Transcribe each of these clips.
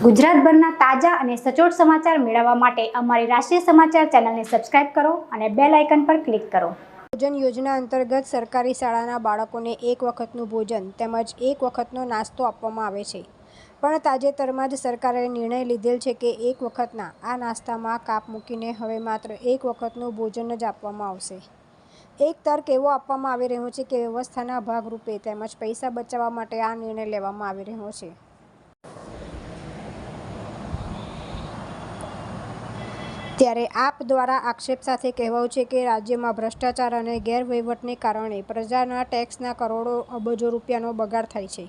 ગુજરાતભરના તાજા અને સચોટ સમાચાર મેળવવા માટે અમારી રાષ્ટ્રીય સમાચાર ચેનલને સબસ્ક્રાઇબ કરો અને બેલ આઇકન પર ક્લિક કરો। ભોજન યોજના અંતર્ગત સરકારી શાળાના બાળકોને એક વખતનું ભોજન તેમજ એક વખતનો નાસ્તો આપવામાં આવે છે, પણ તાજેતરમાં જ સરકારે નિર્ણય લીધેલ છે કે એક વખતના આ નાસ્તામાં કાપ મૂકીને હવે માત્ર એક વખતનું ભોજન જ આપવામાં આવશે। એક તર્ક એવો આપવામાં આવી રહ્યો છે કે વ્યવસ્થાના ભાગરૂપે તેમજ પૈસા બચાવવા માટે આ નિર્ણય લેવામાં આવી રહ્યો છે। ત્યારે આપ દ્વારા આક્ષેપ સાથે કહેવાયું છે કે રાજ્યમાં ભ્રષ્ટાચાર અને ગેરવહીવટને કારણે પ્રજાના ટેક્સના કરોડો અબજો રૂપિયાનો બગાડ થાય છે,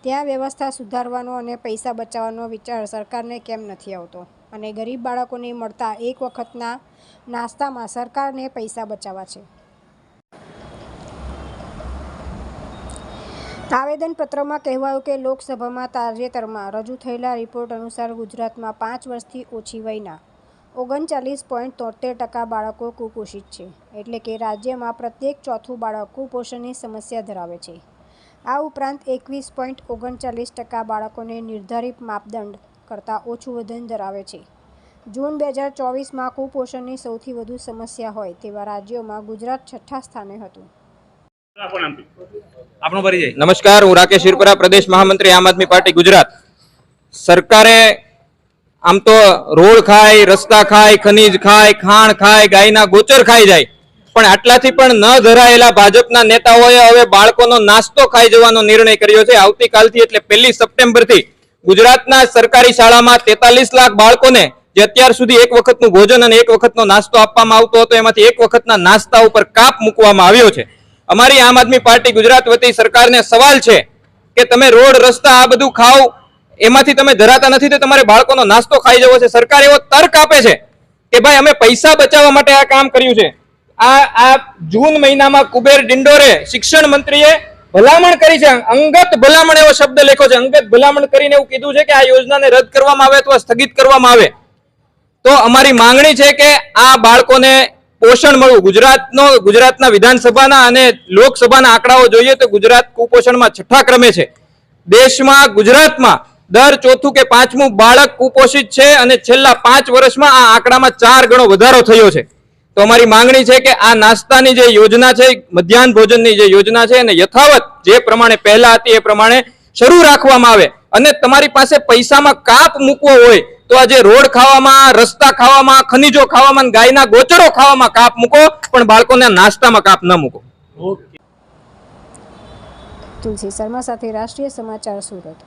ત્યાં વ્યવસ્થા સુધારવાનો અને પૈસા બચાવવાનો વિચાર સરકારને કેમ નથી આવતો અને ગરીબ બાળકોને મળતા એક વખતના નાસ્તામાં સરકારને પૈસા બચાવવા છે। આવેદનપત્રમાં કહેવાયું કે લોકસભામાં તાજેતરમાં રજૂ થયેલા રિપોર્ટ અનુસાર ગુજરાતમાં 5 વર્ષથી ઓછી વયના 39.73% બાળકો કુપોષિત છે, એટલે કે રાજ્યમાં પ્રત્યેક ચોથું બાળક કુપોષણની સમસ્યા ધરાવે છે। આ ઉપરાંત 21.39% બાળકોને નિર્ધારિત માપદંડ કરતાં ઓછું વજન ધરાવે છે। જૂન 2024માં કુપોષણની સૌથી વધુ સમસ્યા હોય તેવા રાજ્યોમાં ગુજરાત 6થા સ્થાને હતું। नमस्कार, हूँ राकेश हिरपरा, प्रदेश महामंत्री आम आदमी पार्टी गुजरात। सरकारे आम तो रोड खाय, रस्ता खाय, खनिज खाय, खाण खाय, गायना गोचर खाई जाय, पण आटलाथी पण न धरायेला भाजपना नेताओए हवे बाळकोनो नास्तो खाई जवानो निर्णय कर्यो छे। आवतीकालथी એટલે 1 સપ્ટેમ્બરથી ગુજરાતના સરકારી શાળામાં 43 લાખ બાળકોને જે અત્યાર સુધી એક વખતનું ભોજન અને એક વખતનો નાસ્તો આપવામાં આવતો હતો એમાંથી એક વખતના નાસ્તા ઉપર કાપ મૂકવામાં આવ્યો છે। અમારી આમ આદમી પાર્ટી ગુજરાત વતી સરકારને સવાલ છે કે તમે રોડ રસ્તા આ બધું ખાઓ એમાંથી તમે ધરાતા નથી તો તમારે બાળકોનો નાસ્તો ખાઈ જવો છે। સરકાર એવો તર્ક આપે છે કે ભાઈ અમે પૈસા બચાવવા માટે આ કામ કર્યું છે। આ જૂન મહિનામાં કુબેર ડિંડોરે શિક્ષણ મંત્રીએ ભલામણ કરી છે, અંગત ભલામણ એવો શબ્દ લખ્યો છે, અંગત ભલામણ કરીને એવું કીધું છે કે આ યોજનાને રદ કરવામાં આવે અથવા સ્થગિત કરવામાં આવે તો અમારી માંગણી છે કે આ બાળકોને પોષણ મળવું। ગુજરાતના વિધાનસભાના અને લોકસભાના આંકડાઓ જોઈએ તો ગુજરાત કુપોષણમાં 6થા ક્રમે છે। દેશમાં ગુજરાતમાં દર 4થું કે 5મું બાળક કુપોષિત છે અને છેલ્લા 5 વર્ષમાં આ આંકડામાં 4 ગણો વધારો થયો છે। તો અમારી માંગણી છે કે આ નાસ્તાની જે યોજના છે, મધ્યાહન ભોજનની જે યોજના છે એને યથાવત જે પ્રમાણે પહેલા હતી એ પ્રમાણે શરૂ રાખવામાં આવે અને તમારી પાસે પૈસામાં કાપ મૂકવો હોય તો આજે રોડ ખાવામાં, રસ્તા ખાવામાં, ખનિજો ખાવામાં, ગાયના ગોચરો ખાવામાં કાપ મૂકો, પણ બાળકોને નાસ્તામાં કાપ ન મૂકો। તુલસી શર્મા સાથે રાષ્ટ્રીય સમાચાર, સુરત।